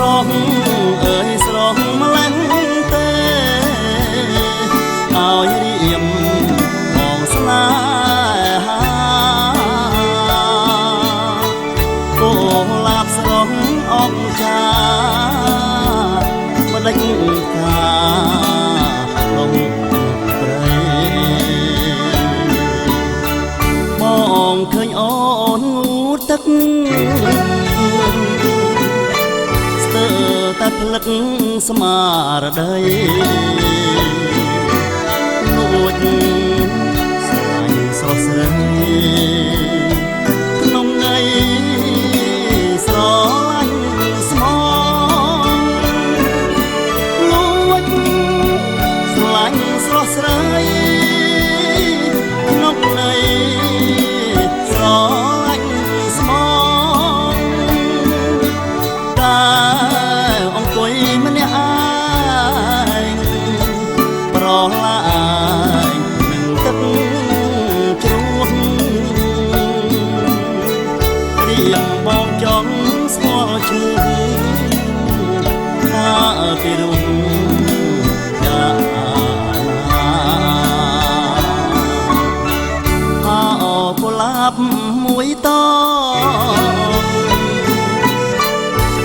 ស្រស់អើយស្រស់ម្លឹងទេឲ្យរៀមបងស្នេហាគោលាបស្រស់អបចាបដិញកាលំព្រៃបងឃើញអូនងូតទឹកស្ទើរតែផ្លឹកស្មារតីលួចស្លាញ់ស្រស់ស្រីក្នុងន័យស្រឡាញ់ស្មងលួចស្លាញ់ស្រស់ស្រីក្នុងន័យស្រឡាញ់ស្មងតែអង្គុយម្នាក់ឯងប្រឡាយនឹងទឹកជ្រោះរៀងបងចង់ស្គាល់ឈ្មោះថាពីរុំយ៉ាអោកុលាបមួយត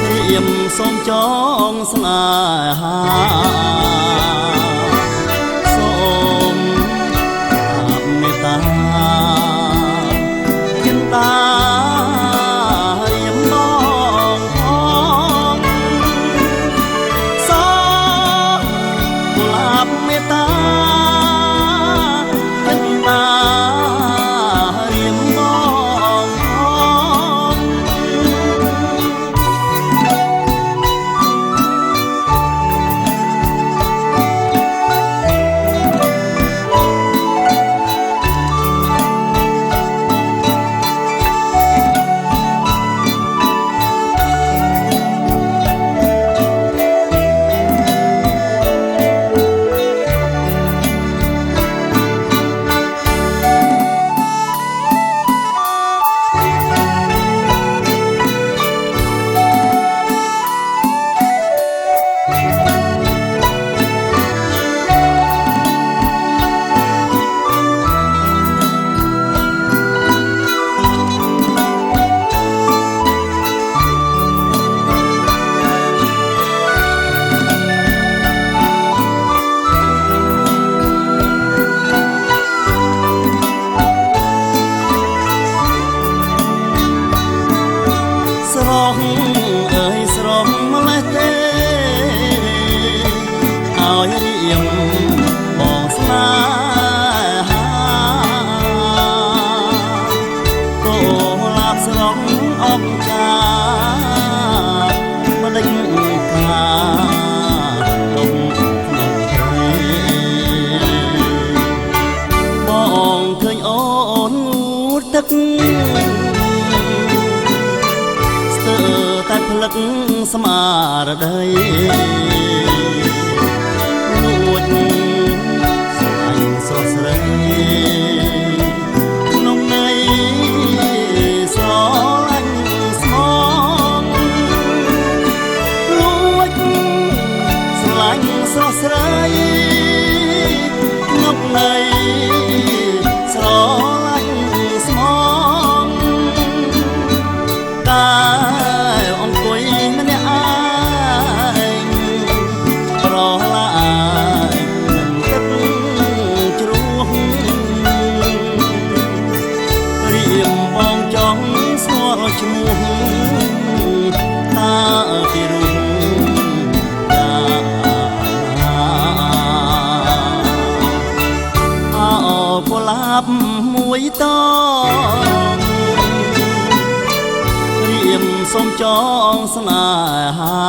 រៀមសូមចងស្នេហាសូមមេត្តាចិន្តារៀមបងផងសូមកុលាបមេត្តាចិន្តារៀមបងផងស្រស់អើយស្រស់ម្លេះទេឲ្យរៀមបងស្នេហាគោលាបស្រស់អបចាបដិញកាលំក្នុងព្រៃបងឃើញអូនងូតទឹកតែផ្លឹកស្មារតីលួចស្លាញ់ស្រស់ស្រីក្នុងន័យស្រឡាញ់ស្មងលួចស្លាញ់ស្រស់ស្រីក្នុងន័យស្រឡាញ់ស្មងតែអង្គុយម្នាក់ឯងប្រឡាយនឹងទឹកជ្រោះរៀមបងចង់ស្គាល់ឈ្មោះតាពីរុំយ៉ាអោកុលាបមួយតរៀមសូមចងស្នេហា